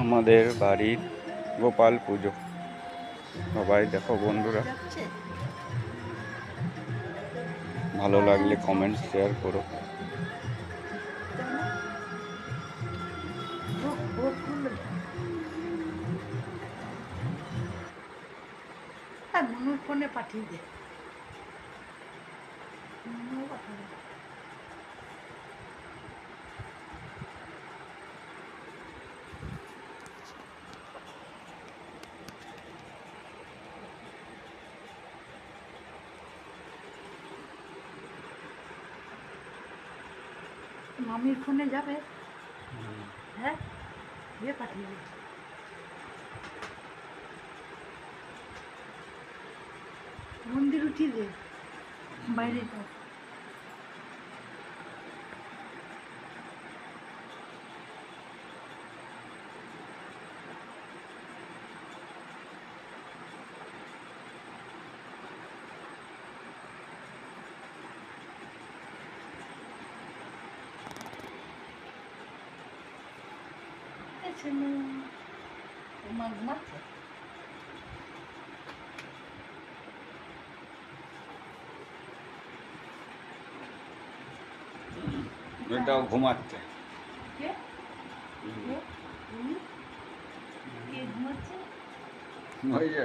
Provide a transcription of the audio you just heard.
আমাদের বাড়ির গোপাল পুজো। সবাই দেখো বন্ধুরা, ভালো লাগলে কমেন্ট শেয়ার করো। মনুর ফোনে পাঠিয়ে দে। পাঠাবে। মামির ফোনে যাবে? হ্যাঁ, দিয়ে পাঠিয়ে দে। মন্দির উঠিয়ে দে বাইরেটা। ঘুমাচ্ছে। এটাও ঘুমাচ্ছে। কে কে ঘুমাচ্ছে? ওই যে